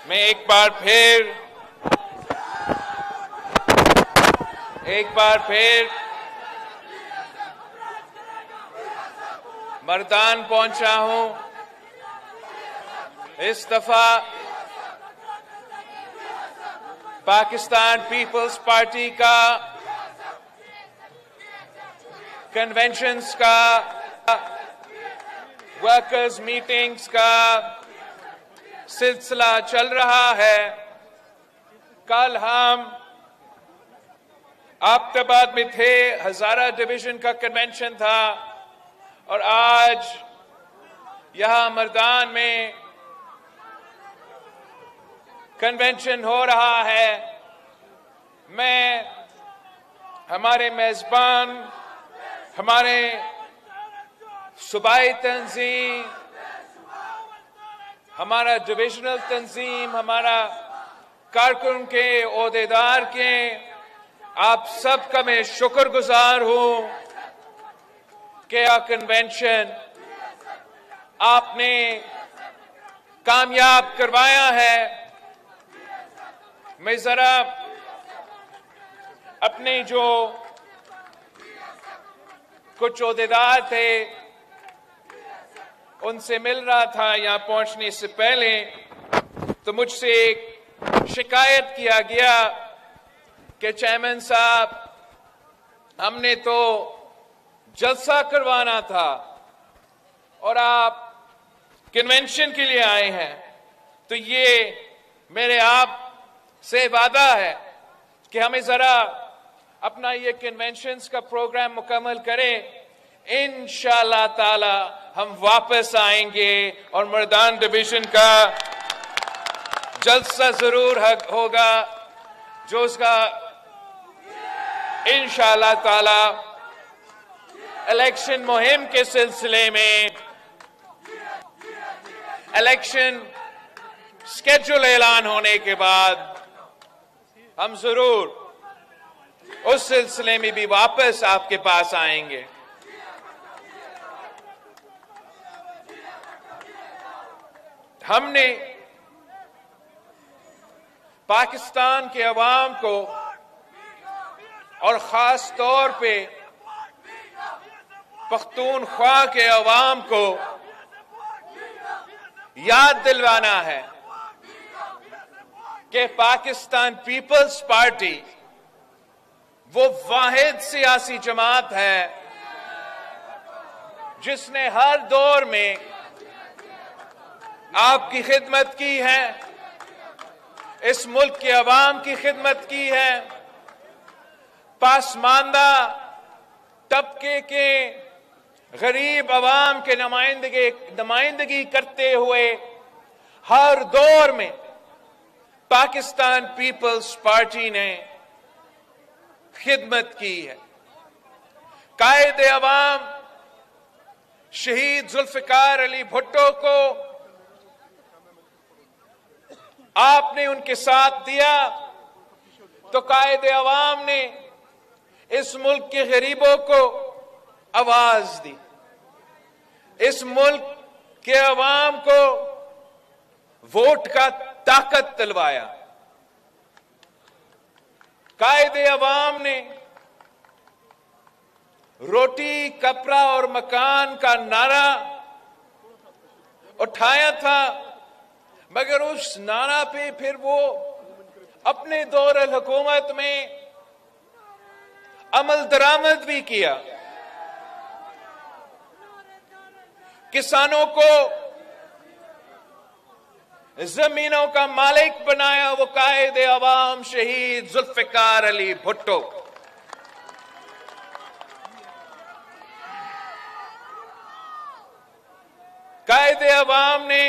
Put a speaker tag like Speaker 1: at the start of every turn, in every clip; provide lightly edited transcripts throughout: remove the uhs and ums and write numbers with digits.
Speaker 1: मैं एक बार फिर मर्दान पहुंचा हूं। इस दफा पाकिस्तान पीपल्स पार्टी का कन्वेंशंस का, वर्कर्स मीटिंग्स का सिलसिला चल रहा है। कल हम आबताबाद में थे, हजारा डिवीजन का कन्वेंशन था, और आज यहां मर्दान में कन्वेंशन हो रहा है। मैं हमारे मेजबान, हमारे सूबाई तंजीम, हमारा डिविजनल तंजीम, हमारा कारकुन के ओहदेदार के, आप सबका मैं शुक्रगुजार हूं कि यह कन्वेंशन आपने कामयाब करवाया है। मैं जरा अपने जो कुछ ओहदेदार थे उनसे मिल रहा था यहां पहुंचने से पहले, तो मुझसे एक शिकायत किया गया कि चेयरमैन साहब, हमने तो जलसा करवाना था और आप कन्वेंशन के लिए आए हैं। तो ये मेरे आप से वादा है कि हमें जरा अपना ये कन्वेंशंस का प्रोग्राम मुकम्मल करें। इंशाअल्लाह ताला हम वापस आएंगे और मर्दान डिवीजन का जलसा जरूर होगा, जो उसका इंशाअल्लाह ताला इलेक्शन मुहिम के सिलसिले में इलेक्शन स्केड्यूल ऐलान होने के बाद हम जरूर उस सिलसिले में भी वापस आपके पास आएंगे। हमने पाकिस्तान के अवाम को और खास तौर पे पख्तूनख्वा के अवाम को याद दिलवाना है कि पाकिस्तान पीपल्स पार्टी वो वाहिद सियासी जमात है जिसने हर दौर में आपकी खिदमत की है, इस मुल्क के अवाम की खिदमत की है, पासमानदा तबके के गरीब अवाम के नुमाइंदगी करते हुए हर दौर में पाकिस्तान पीपल्स पार्टी ने खिदमत की है। कायद अवाम शहीद जुल्फिकार अली भुट्टो को आपने उनके साथ दिया तो कायद अवाम ने इस मुल्क के गरीबों को आवाज दी, इस मुल्क के अवाम को वोट का ताकत दिलवाया। कायदे अवाम ने रोटी, कपड़ा और मकान का नारा उठाया था, मगर उस नारा पे फिर वो अपने दौर हुकूमत में अमल दरामद भी किया। किसानों को जमीनों का मालिक बनाया वो कायदे अवाम शहीद जुल्फिकार अली भुट्टो। कायदे अवाम ने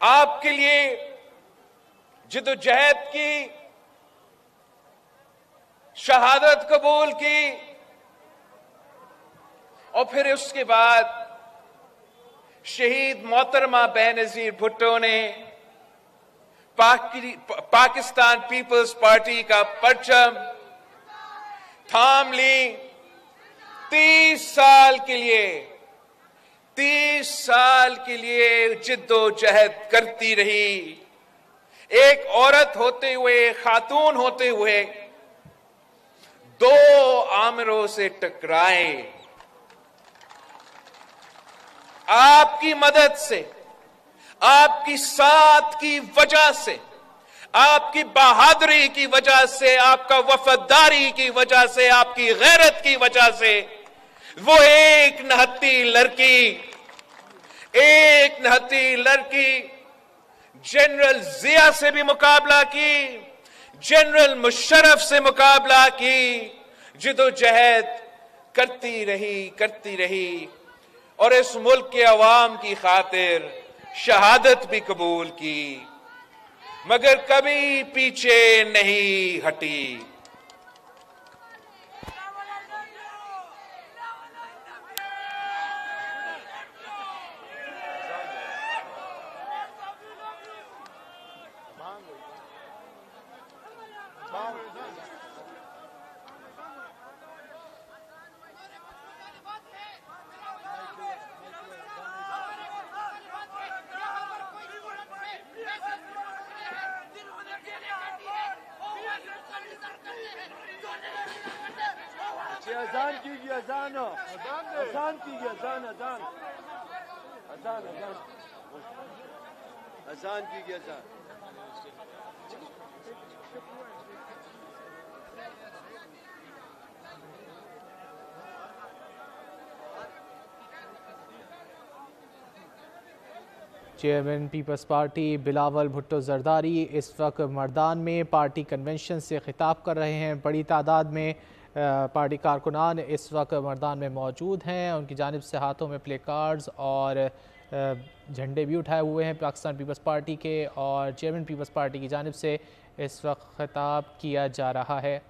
Speaker 1: आपके लिए जिद्दोजहद की, शहादत कबूल की, और फिर उसके बाद शहीद मोहतरमा बेनजीर भुट्टो ने पाकिस्तान पीपल्स पार्टी का परचम थाम ली। 30 साल के लिए 30 साल के लिए जिद्दोजहद करती रही। एक औरत होते हुए, खातून होते हुए 2 आमिरों से टकराए। आपकी मदद से, आपकी साथ की वजह से, आपकी बहादुरी की वजह से, आपका वफादारी की वजह से, आपकी गैरत की वजह से वो एक नहत्ती लड़की जनरल जिया से भी मुकाबला की, जनरल मुशर्रफ से मुकाबला की, जिद्दोजहद करती रही और इस मुल्क के अवाम की खातिर शहादत भी कबूल की, मगर कभी पीछे नहीं हटी।
Speaker 2: अजान कीजिए, अजान कीजिए, अजान कीजिए, अजान।
Speaker 3: Chairman peoples party Bilawal Bhutto Zardari इस वक्त मर्दान में पार्टी कन्वेंशन से खिताब कर रहे हैं। बड़ी तादाद में पार्टी कारकुनान इस वक्त मर्दान में मौजूद हैं। उनकी जानिब से हाथों में प्ले कार्ड्स और झंडे भी उठाए हुए हैं पाकिस्तान पीपल्स पार्टी के, और चेयरमैन पीपल्स पार्टी की जानिब से इस वक्त खिताब किया जा रहा है।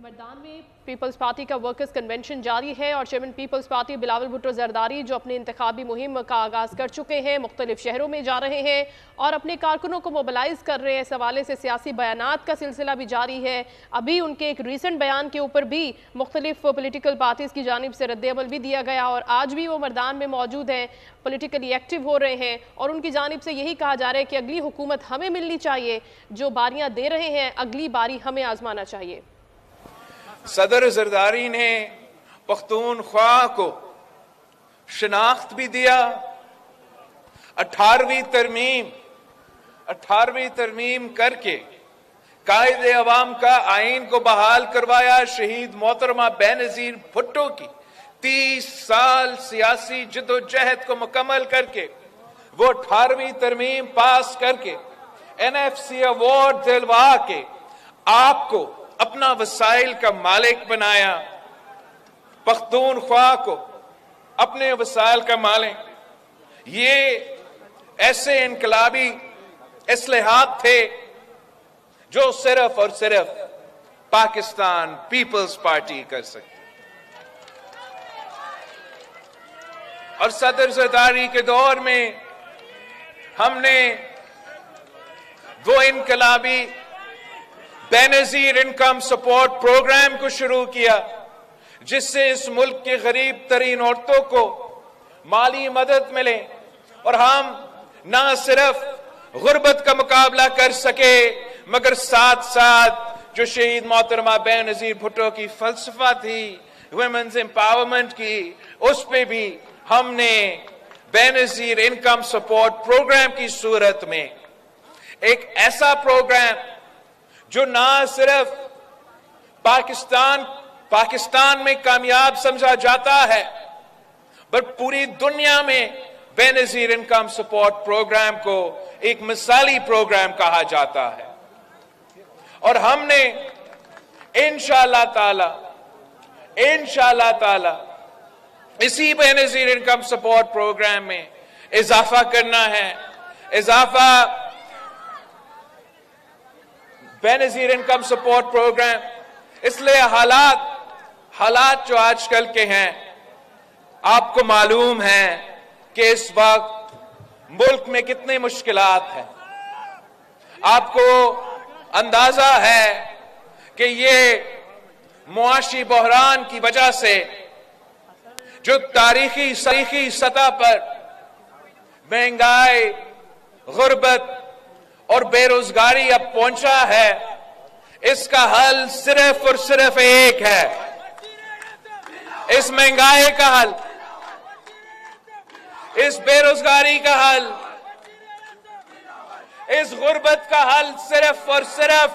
Speaker 4: मर्दान में पीपल्स पार्टी का वर्कर्स कन्वेंशन जारी है और chairman peoples party Bilawal Bhutto Zardari जो अपने इंतखाबी मुहिम का आगाज़ कर चुके हैं, मुख्तलिफ शहरों में जा रहे हैं और अपने कारकुनों को मोबिलाइज कर रहे हैं। इस हवाले से सियासी बयानात का सिलसिला भी जारी है। अभी उनके एक रीसेंट बयान के ऊपर भी मुख्तलिफ पोलिटिकल पार्टीज़ की जानिब से रद्द-ए-अमल भी दिया गया और आज भी वो मर्दान में मौजूद हैं, पोलिटिकली एक्टिव हो रहे हैं और उनकी जानिब से यही कहा जा रहा है कि अगली हुकूमत हमें मिलनी चाहिए, जो बारियां दे रहे हैं अगली बारी हमें आजमाना चाहिए।
Speaker 1: सदर जरदारी ने पख्तूनख्वा को शनाख्त भी दिया। 18वीं तरमीम करके कायदे अवाम का आइन को बहाल करवाया। शहीद मोहतरमा बेनजीर भुट्टो की 30 साल सियासी जिद्दोजहद को मुकम्मल करके वो 18वीं तरमीम पास करके NFC अवार्ड दिलवा के आपको अपना वसाइल का मालिक बनाया, पख्तूनख्वा को अपने वसाइल का मालिक। ये ऐसे इनकलाबी इस्लाहात थे जो सिर्फ और सिर्फ पाकिस्तान पीपल्स पार्टी कर सकती। और सदर जरदारी के दौर में हमने वो इनकलाबी बेनजीर इनकम सपोर्ट प्रोग्राम को शुरू किया, जिससे इस मुल्क के गरीब तरीन औरतों को माली मदद मिले और हम ना सिर्फ गुर्बत का मुकाबला कर सके, मगर साथ साथ जो शहीद मोहतरमा बेनजीर भुट्टो की फलसफा थी वुमेन्स एम्पावरमेंट की, उस पे भी हमने बेनजीर इनकम सपोर्ट प्रोग्राम की सूरत में एक ऐसा प्रोग्राम जो ना सिर्फ पाकिस्तान में कामयाब समझा जाता है, पर पूरी दुनिया में बेनजीर इनकम सपोर्ट प्रोग्राम को एक मिसाली प्रोग्राम कहा जाता है। और हमने इंशाअल्लाह ताला इसी बेनजीर इनकम सपोर्ट प्रोग्राम में इजाफा करना है। बेनजीर इनकम सपोर्ट प्रोग्राम, इसलिए हालात जो आजकल के हैं, आपको मालूम है कि इस वक्त मुल्क में कितनी मुश्किलात हैं। आपको अंदाजा है कि ये मुआशी बहरान की वजह से जो तारीखी सतह पर महंगाई, गुर्बत और बेरोजगारी अब पहुंचा है, इसका हल सिर्फ और सिर्फ एक है। इस महंगाई का हल, इस बेरोजगारी का हल, इस गुर्बत का हल सिर्फ और सिर्फ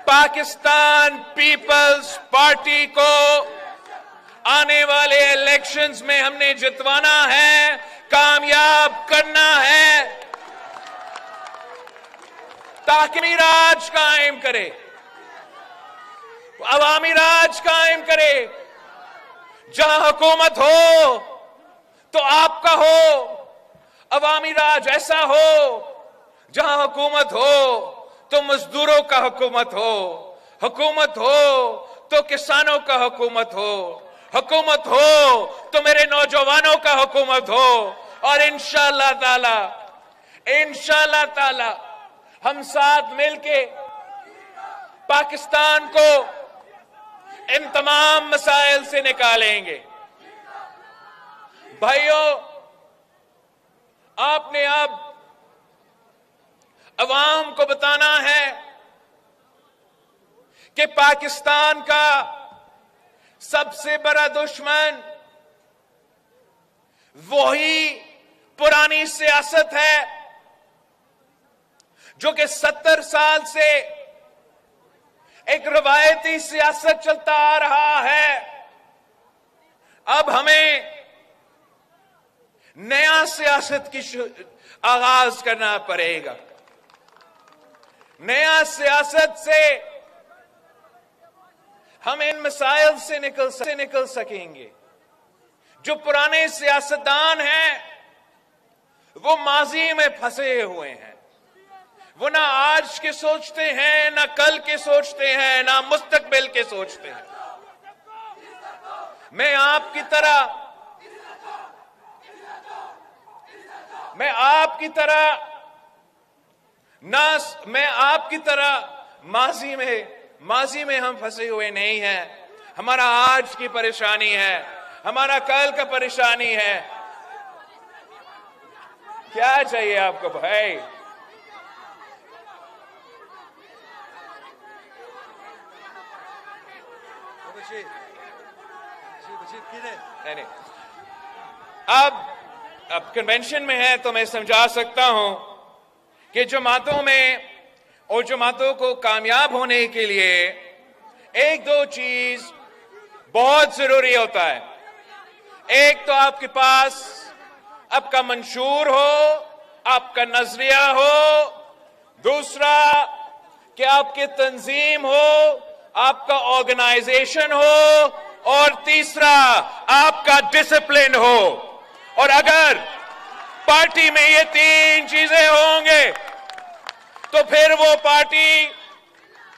Speaker 1: पाकिस्तान पीपल्स पार्टी को आने वाले इलेक्शंस में हमने जितवाना है, कामयाब करना है, ताकि राज कायम करे, अवामी राज कायम करे। जहां हुकूमत हो तो आपका हो, अवामी राज ऐसा हो जहां हुकूमत हो तो मजदूरों का हुकूमत हो तो किसानों का हुकूमत हुकूमत हो तो मेरे नौजवानों का हुकूमत हो। और इंशाअल्लाह ताला हम साथ मिलके पाकिस्तान को इन तमाम मसाइल से निकालेंगे। भाइयों, आपने अब अवाम को बताना है कि पाकिस्तान का सबसे बड़ा दुश्मन वही पुरानी सियासत है जो कि 70 साल से एक रवायती सियासत चलता आ रहा है। अब हमें नया सियासत की आगाज करना पड़ेगा। नया सियासत से हम इन मसाइल से निकल सकेंगे। जो पुराने सियासतदान हैं वो माजी में फंसे हुए हैं, वो ना आज के सोचते हैं, ना कल के सोचते हैं, ना मुस्तकबिल के सोचते हैं। मैं आपकी तरह माजी में हम फंसे हुए नहीं हैं। हमारा आज की परेशानी है, हमारा कल का परेशानी है। क्या चाहिए आपको भाई? नहीं, अब कन्वेंशन में है तो मैं समझा सकता हूं कि जमातों में और जमातों को कामयाब होने के लिए एक दो चीज बहुत जरूरी होता है। एक तो आपके पास आपका मंशूर हो, आपका नजरिया हो, दूसरा कि आपकी तंजीम हो, आपका ऑर्गेनाइजेशन हो, और तीसरा आपका डिसिप्लिन हो। और अगर पार्टी में ये तीन चीजें होंगे तो फिर वो पार्टी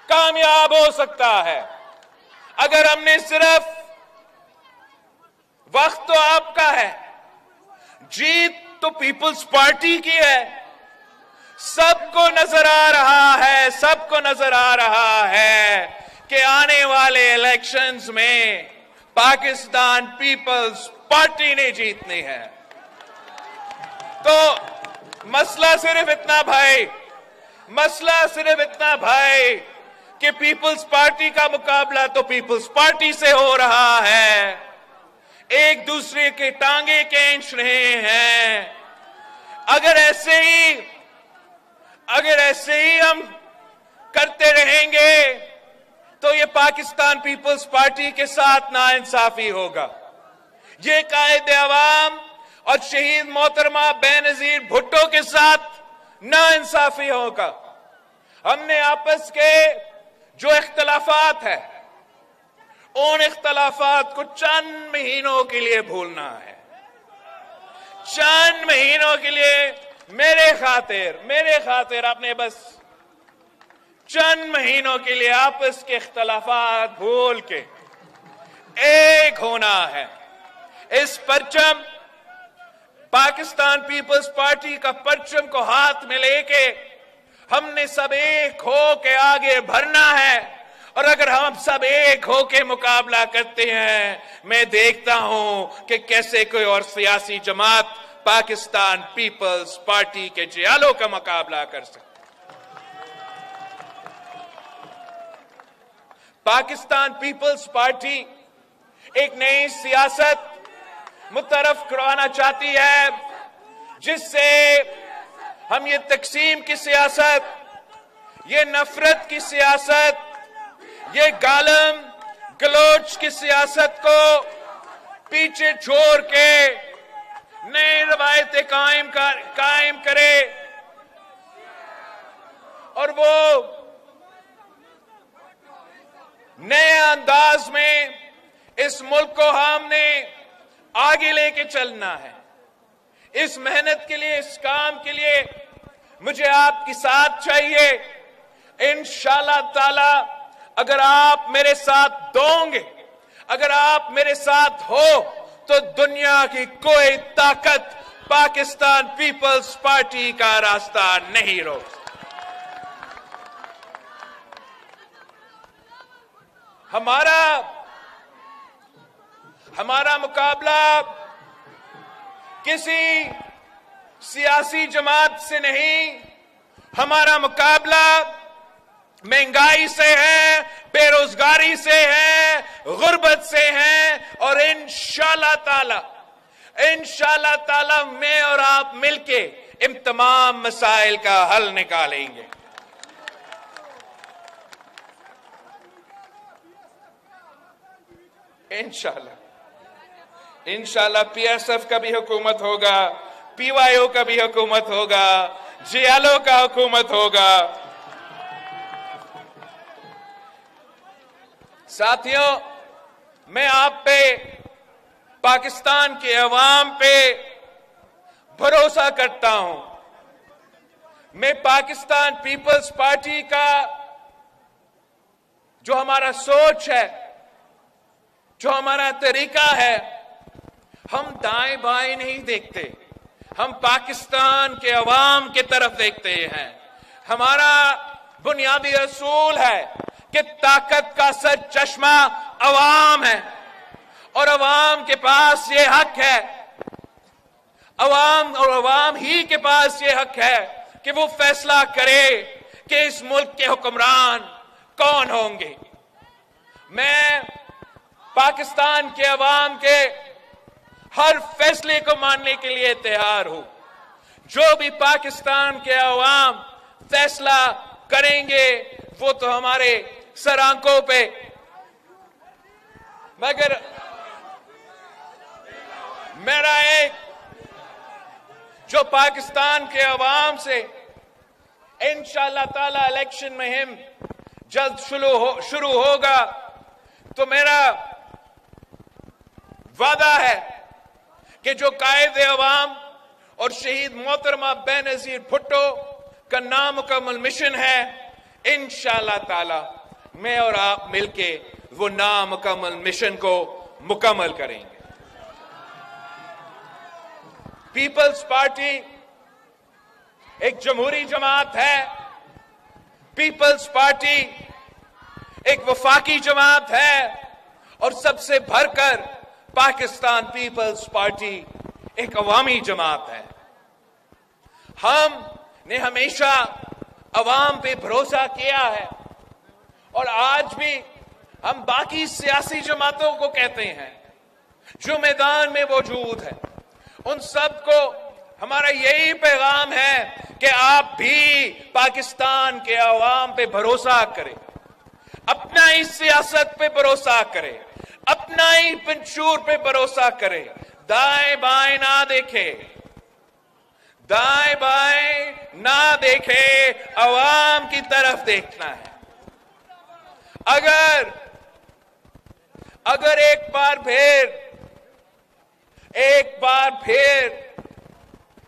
Speaker 1: कामयाब हो सकता है। अगर हमने सिर्फ वक्त तो आपका है, जीत तो पीपल्स पार्टी की है। सबको नजर आ रहा है कि आने वाले इलेक्शंस में पाकिस्तान पीपल्स पार्टी ने जीतनी है। तो मसला सिर्फ इतना भाई कि पीपल्स पार्टी का मुकाबला तो पीपल्स पार्टी से हो रहा है, एक दूसरे के टांगे खींच रहे हैं। अगर ऐसे ही हम करते रहेंगे तो ये पाकिस्तान पीपल्स पार्टी के साथ नाइंसाफी होगा। ये कायदे अवाम और शहीद मोहतरमा बेनजीर भुट्टो के साथ नाइंसाफी होगा। हमने आपस के जो इख्तलाफात है उन इख्तलाफात को चंद महीनों के लिए भूलना है। चंद महीनों के लिए मेरे खातिर आपने बस चंद महीनों के लिए आपस के इख्तलाफात भूल के एक होना है। इस परचम पाकिस्तान पीपल्स पार्टी का परचम को हाथ में लेके हमने सब एक हो के आगे बढ़ना है और अगर हम सब एक होके मुकाबला करते हैं, मैं देखता हूं कि कैसे कोई और सियासी जमात पाकिस्तान पीपल्स पार्टी के जियालों का मुकाबला कर सकती। पाकिस्तान पीपल्स पार्टी एक नई सियासत मुतरफ करवाना चाहती है, जिससे हम ये तकसीम की सियासत, ये नफरत की सियासत, ये गालम गलोच की सियासत को पीछे छोड़ के नई रवायतें कायम करे और वो नए अंदाज में इस मुल्क को हमने आगे लेके चलना है। इस मेहनत के लिए, इस काम के लिए मुझे आपकी साथ चाहिए। इंशाअल्लाह ताला अगर आप मेरे साथ दोगे, अगर आप मेरे साथ हो, तो दुनिया की कोई ताकत पाकिस्तान पीपल्स पार्टी का रास्ता नहीं रोक सकती। हमारा मुकाबला किसी सियासी जमात से नहीं, हमारा मुकाबला महंगाई से है, बेरोजगारी से है, गुर्बत से है और इंशाअल्लाह ताला मैं और आप मिलके इन तमाम मसाइल का हल निकालेंगे। इंशाअल्लाह पीएसएफ का भी हुकूमत होगा, पीवाईओ का भी हुकूमत होगा, जियालो का हुकूमत होगा। साथियों, मैं आप पे, पाकिस्तान के अवाम पे भरोसा करता हूं। मैं पाकिस्तान पीपल्स पार्टी का जो हमारा सोच है, जो हमारा तरीका है, हम दाएं बाएं नहीं देखते, हम पाकिस्तान के अवाम की तरफ देखते हैं। हमारा बुनियादी असूल है कि ताकत का सर चश्मा अवाम है और अवाम के पास ये हक है, अवाम ही के पास ये हक है कि वो फैसला करे कि इस मुल्क के हुक्मरान कौन होंगे। मैं पाकिस्तान के अवाम के हर फैसले को मानने के लिए तैयार हूं। जो भी पाकिस्तान के अवाम फैसला करेंगे वो तो हमारे सर आंखों पे, मगर मेरा एक जो पाकिस्तान के अवाम से इंशाअल्लाह ताला इलेक्शन मुहिम जल्द शुरू होगा, तो मेरा वादा है कि जो कायदे अवाम और शहीद मोहतरमा बेनजीर भुट्टो का नामुकम्मल मिशन है, इंशाअल्लाह ताला मैं और आप मिलके वो नामुकम्मल मिशन को मुकम्मल करेंगे। पीपल्स पार्टी एक जमहूरी जमात है, पीपल्स पार्टी एक वफाकी जमात है और सबसे भरकर पाकिस्तान पीपल्स पार्टी एक अवामी जमात है। हमने हमेशा अवाम पे भरोसा किया है और आज भी हम बाकी सियासी जमातों को कहते हैं जो मैदान में मौजूद है, उन सबको हमारा यही पैगाम है कि आप भी पाकिस्तान के अवाम पे भरोसा करें, अपना ही सियासत पे भरोसा करें, अपना ही मंशूर पे भरोसा करें, दाएं बाएं ना देखे, दाएं बाएं ना देखे, अवाम की तरफ देखना है। अगर एक बार फिर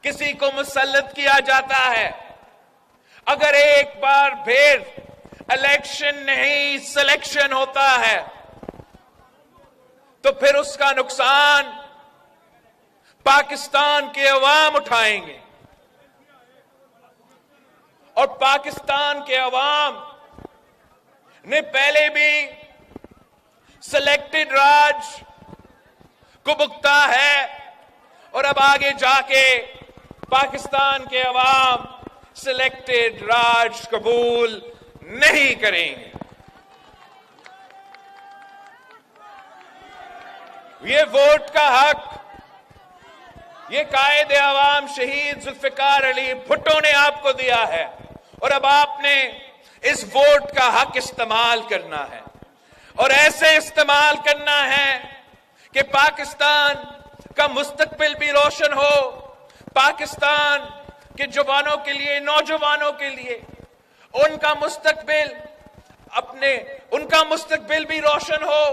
Speaker 1: किसी को मुसल्लत किया जाता है, अगर एक बार फिर इलेक्शन नहीं सिलेक्शन होता है, तो फिर उसका नुकसान पाकिस्तान के अवाम उठाएंगे और पाकिस्तान के अवाम ने पहले भी सिलेक्टेड राज को भुगता है और अब आगे जाके पाकिस्तान के अवाम सिलेक्टेड राज कबूल नहीं करेंगे। ये वोट का हक ये कायदे अवाम शहीद जुल्फिकार अली भुट्टो ने आपको दिया है और अब आपने इस वोट का हक इस्तेमाल करना है और ऐसे इस्तेमाल करना है कि पाकिस्तान का मुस्तकबिल भी रोशन हो, पाकिस्तान के जवानों के लिए, नौजवानों के लिए उनका मुस्तकबिल भी रोशन हो,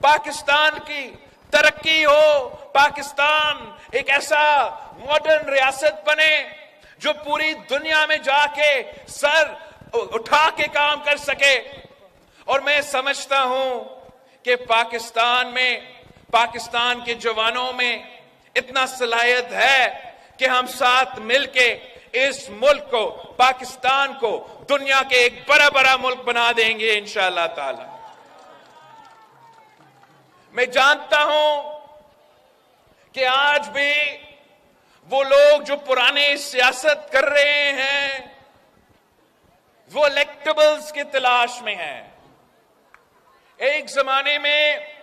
Speaker 1: पाकिस्तान की तरक्की हो, पाकिस्तान एक ऐसा मॉडर्न रियासत बने जो पूरी दुनिया में जाके सर उठा के काम कर सके। और मैं समझता हूं कि पाकिस्तान के जवानों में इतना सलाहियत है कि हम साथ मिलके इस मुल्क को, पाकिस्तान को दुनिया के एक बड़ा मुल्क बना देंगे इंशाअल्लाह ताला। मैं जानता हूं कि आज भी वो लोग जो पुराने सियासत कर रहे हैं वो इलेक्टेबल्स की तलाश में हैं। एक जमाने में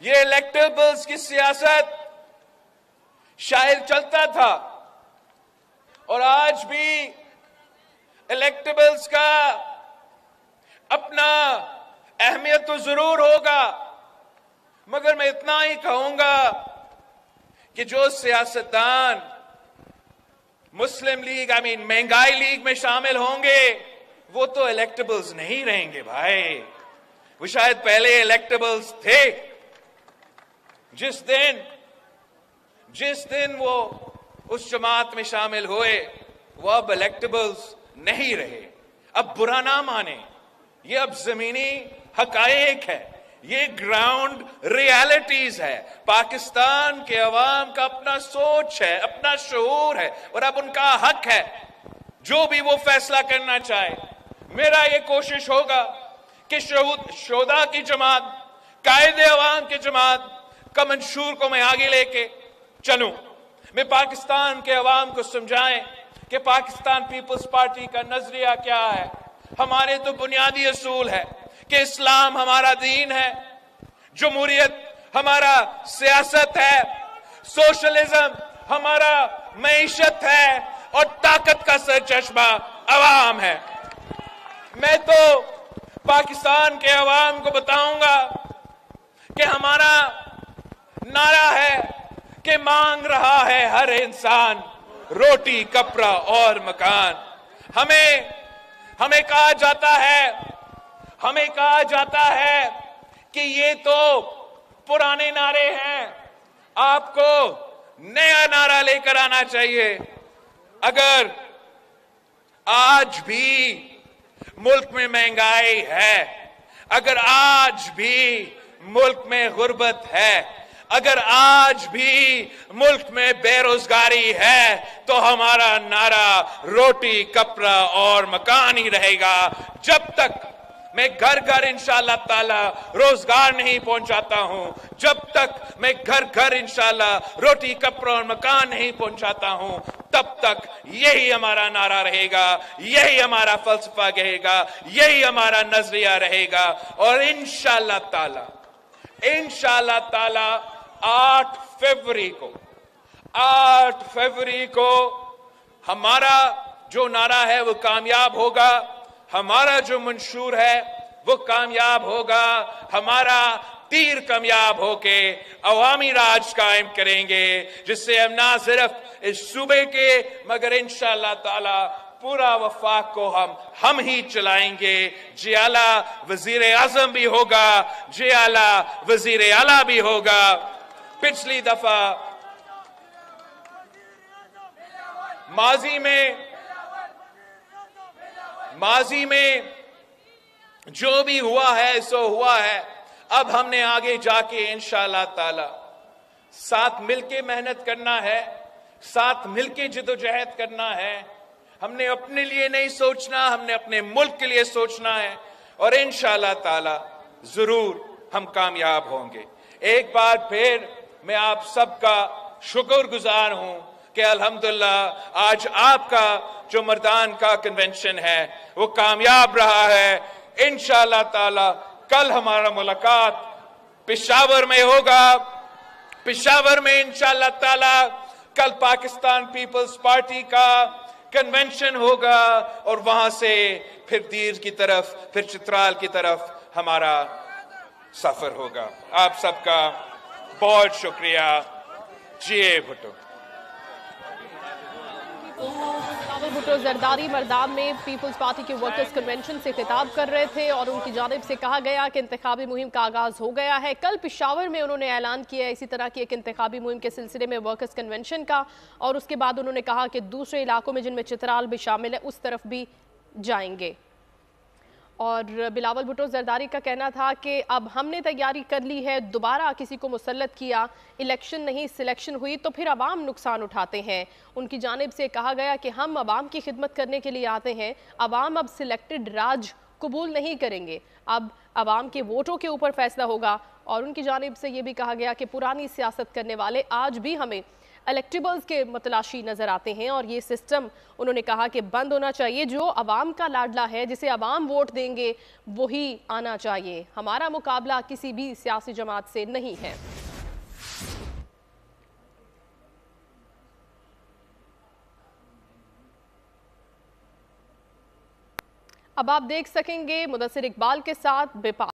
Speaker 1: ये इलेक्टेबल्स की सियासत शायद चलता था और आज भी इलेक्टेबल्स का अपना अहमियत तो जरूर होगा, मगर मैं इतना ही कहूंगा कि जो सियासतदान मुस्लिम लीग महंगाई लीग में शामिल होंगे वो तो इलेक्टेबल्स नहीं रहेंगे भाई। वो शायद पहले इलेक्टेबल्स थे, जिस दिन वो उस जमात में शामिल हुए वो अब इलेक्टेबल्स नहीं रहे। अब बुरा ना माने, ये अब जमीनी हकायक है, ये ग्राउंड रियलिटीज है। पाकिस्तान के अवाम का अपना सोच है, अपना शऊर है और अब उनका हक है जो भी वो फैसला करना चाहे। मेरा ये कोशिश होगा कि शोदा की जमात, कायदे अवाम की जमात का मंशूर को मैं आगे लेके चलूं। मैं पाकिस्तान के अवाम को समझाएं कि पाकिस्तान पीपल्स पार्टी का नजरिया क्या है। हमारे तो बुनियादी असूल है कि इस्लाम हमारा दीन है, जमहूरियत हमारा सियासत है, सोशलिज्म हमारा मईशत है और ताकत का सरचश्मा अवाम है। मैं तो पाकिस्तान के अवाम को बताऊंगा कि हमारा नारा है कि मांग रहा है हर इंसान रोटी, कपड़ा और मकान। हमें कहा जाता है कि ये तो पुराने नारे हैं, आपको नया नारा लेकर आना चाहिए। अगर आज भी मुल्क में महंगाई है, अगर आज भी मुल्क में गुर्बत है, अगर आज भी मुल्क में बेरोजगारी है, तो हमारा नारा रोटी, कपड़ा और मकान ही रहेगा। जब तक मैं घर घर इंशाअल्लाह ताला रोजगार नहीं पहुंचाता हूं, जब तक मैं घर घर इंशाअल्लाह रोटी, कपड़ा और मकान नहीं पहुंचाता हूं, तब तक यही हमारा नारा रहेगा, यही हमारा फलसफा रहेगा, यही हमारा नजरिया रहेगा। और इंशाअल्लाह ताला 8 फरवरी को हमारा जो नारा है वो कामयाब होगा, हमारा जो मंशूर है वो कामयाब होगा। हमारा तीर कामयाब होके अवामी राज कायम करेंगे, जिससे हम ना सिर्फ इस सूबे के मगर इंशाअल्लाह ताला पूरा वफाक को हम ही चलाएंगे। जियाला वजीर आजम भी होगा, जियाला वजीर आला भी होगा। पिछली दफा माजी में जो भी हुआ है सो हुआ है। अब हमने आगे जाके इंशाअल्लाह ताला साथ मिलके मेहनत करना है, साथ मिलके जिद्दोजहद करना है। हमने अपने लिए नहीं सोचना, हमने अपने मुल्क के लिए सोचना है और इंशाअल्लाह ताला जरूर हम कामयाब होंगे। एक बार फिर मैं आप सबका शुक्रगुजार हूं कि अल्हम्दुलिल्लाह आज आपका जो मर्दान का कन्वेंशन है वो कामयाब रहा है। इंशाअल्लाह ताला कल हमारा मुलाकात पेशावर में होगा। पेशावर में इंशाअल्लाह ताला कल पाकिस्तान पीपल्स पार्टी का कन्वेंशन होगा और वहां से फिर दीर की तरफ, फिर चित्राल की तरफ हमारा सफर होगा। आप सबका बहुत शुक्रिया। जिए भुट्टो।
Speaker 4: बिलावल भुट्टो जरदारी मर्दान में पीपल्स पार्टी के वर्कर्स कन्वेंशन से खिताब कर रहे थे और उनकी जानिब से कहा गया कि इंतखाबी मुहिम का आगाज हो गया है। कल पेशावर में उन्होंने ऐलान किया इसी तरह की एक इंतखाबी मुहिम के सिलसिले में वर्कर्स कन्वेंशन का, और उसके बाद उन्होंने कहा कि दूसरे इलाकों में जिनमें चित्राल भी शामिल है उस तरफ भी जाएंगे। और बिलावल भुट्टो जरदारी का कहना था कि अब हमने तैयारी कर ली है, दोबारा किसी को मुसल्लत किया, इलेक्शन नहीं सिलेक्शन हुई तो फिर अवाम नुकसान उठाते हैं। उनकी जानिब से कहा गया कि हम अवाम की खिदमत करने के लिए आते हैं, अवाम अब सिलेक्टेड राज कबूल नहीं करेंगे, अब अवाम के वोटों के ऊपर फैसला होगा। और उनकी जानिब से ये भी कहा गया कि पुरानी सियासत करने वाले आज भी हमें इलेक्टेबल्स के मतलाशी नजर आते हैं और ये सिस्टम उन्होंने कहा कि बंद होना चाहिए। जो अवाम का लाडला है, जिसे अवाम वोट देंगे वही आना चाहिए। हमारा मुकाबला किसी भी सियासी जमात से नहीं है। अब आप देख सकेंगे मुदस्सिर इकबाल के साथ बेपा